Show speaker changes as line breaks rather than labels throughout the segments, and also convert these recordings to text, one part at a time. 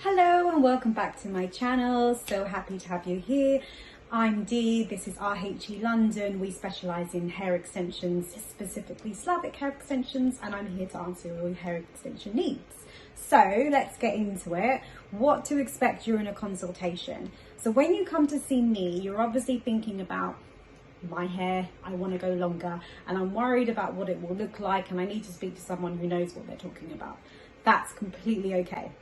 Hello and welcome back to my channel. So happy to have you here. I'm Dee, this is RHE London. We specialise in hair extensions, specifically Slavic hair extensions, and I'm here to answer all your hair extension needs. So let's get into it. What to expect during a consultation. So when you come to see me, you're obviously thinking about my hair, I want to go longer, and I'm worried about what it will look like, and I need to speak to someone who knows what they're talking about. That's completely okay.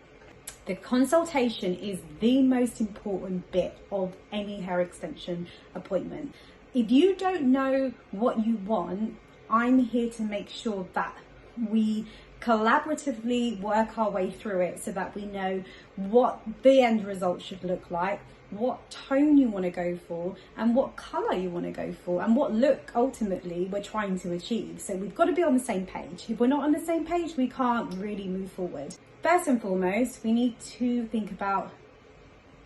The consultation is the most important bit of any hair extension appointment. If you don't know what you want, I'm here to make sure that we collaboratively work our way through it so that we know what the end result should look like, what tone you want to go for, and what colour you want to go for, and what look ultimately we're trying to achieve. So we've got to be on the same page. If we're not on the same page, we can't really move forward. First and foremost, we need to think about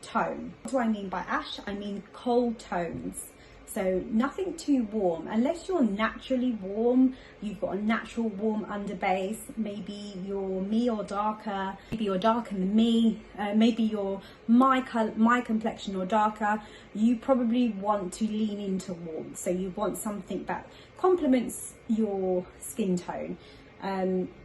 tone. What do I mean by ash? I mean cold tones. So nothing too warm, unless you're naturally warm, you've got a natural warm underbase, maybe you're me or darker, maybe you're darker than me, maybe you're my complexion or darker, you probably want to lean into warmth. So you want something that complements your skin tone.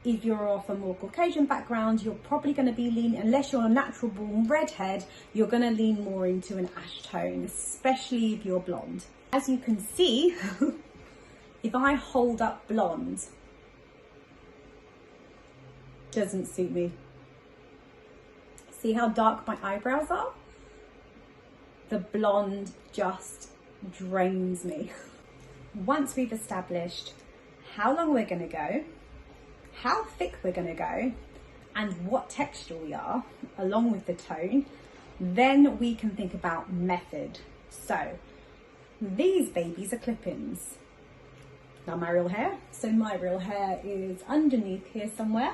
If you're of a more Caucasian background, you're probably going to be leaning, unless you're a natural born redhead, you're going to lean more into an ash tone, especially if you're blonde. As you can see, if I hold up blonde, doesn't suit me. See how dark my eyebrows are? The blonde just drains me. Once we've established how long we're going to go, how thick we're going to go, and what texture we are, along with the tone, then we can think about method. So these babies are clip-ins. Now my real hair, so my real hair is underneath here somewhere,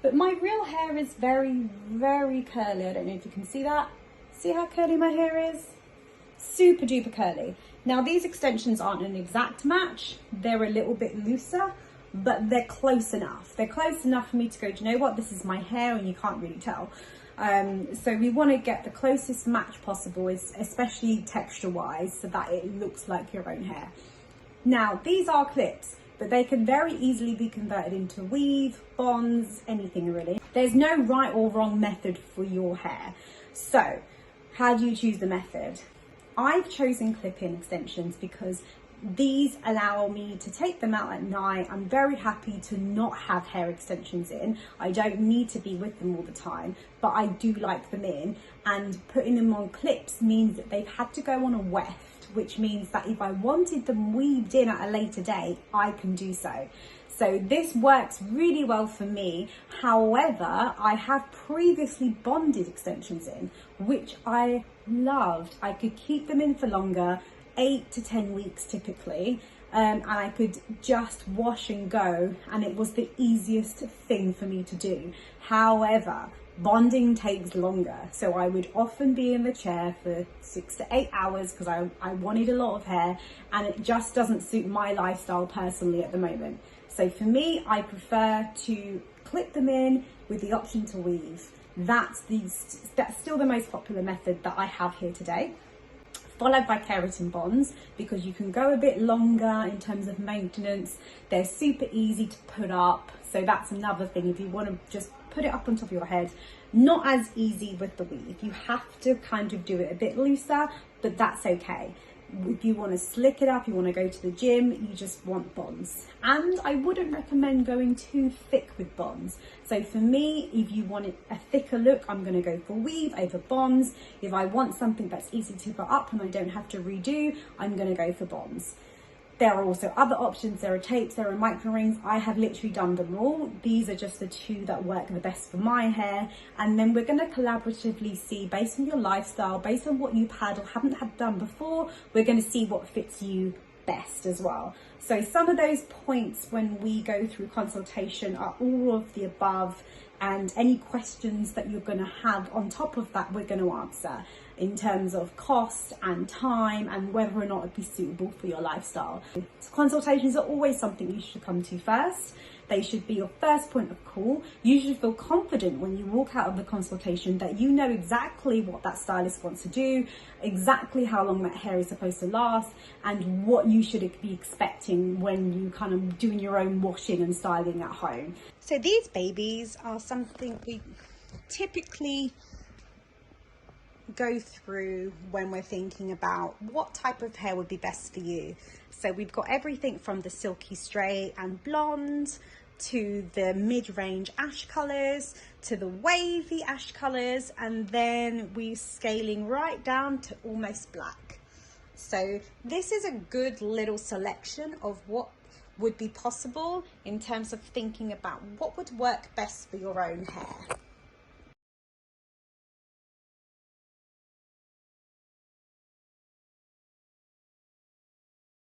but my real hair is very, very curly. I don't know if you can see that. See how curly my hair is? Super duper curly. Now these extensions aren't an exact match. They're a little bit looser, but they're close enough. They're close enough for me to go, do you know what, this is my hair, and you can't really tell. So we want to get the closest match possible, especially texture wise, so that it looks like your own hair. Now these are clips, but they can very easily be converted into weave, bonds, anything really. There's no right or wrong method for your hair. So how do you choose the method? I've chosen clip-in extensions because these allow me to take them out at night. I'm very happy to not have hair extensions in. I don't need to be with them all the time, but I do like them in, and putting them on clips means that they've had to go on a weft, which means that if I wanted them weaved in at a later date, I can do so. So this works really well for me. However, I have previously bonded extensions in, which I loved. I could keep them in for longer, 8 to 10 weeks typically, and I could just wash and go, and it was the easiest thing for me to do. However, bonding takes longer, so I would often be in the chair for 6 to 8 hours because I wanted a lot of hair, and it just doesn't suit my lifestyle personally at the moment. So for me, I prefer to clip them in with the option to weave. That's still the most popular method that I have here today, followed by keratin bonds, because you can go a bit longer in terms of maintenance. They're super easy to put up, so that's another thing. If you want to just put it up on top of your head, not as easy with the weave. You have to kind of do it a bit looser, but that's okay. If you want to slick it up, you want to go to the gym, you just want bonds. And I wouldn't recommend going too thick with bonds. So for me, if you want a thicker look, I'm going to go for weave over bonds. If I want something that's easy to put up and I don't have to redo, I'm going to go for bonds. There are also other options. There are tapes, there are micro rings. I have literally done them all. These are just the two that work the best for my hair. And then we're going to collaboratively see, based on your lifestyle, based on what you've had or haven't had done before, we're going to see what fits you best as well. So some of those points when we go through consultation are all of the above. and any questions that you're going to have on top of that, we're going to answer in terms of cost and time and whether or not it'd be suitable for your lifestyle. So consultations are always something you should come to first. They should be your first point of call. You should feel confident when you walk out of the consultation that you know exactly what that stylist wants to do, exactly how long that hair is supposed to last, and what you should be expecting when you kind of doing your own washing and styling at home. So these babies are something we typically go through when we're thinking about what type of hair would be best for you. So we've got everything from the silky straight and blonde to the mid-range ash colors to the wavy ash colors, and then we're scaling right down to almost black. So this is a good little selection of what would be possible in terms of thinking about what would work best for your own hair.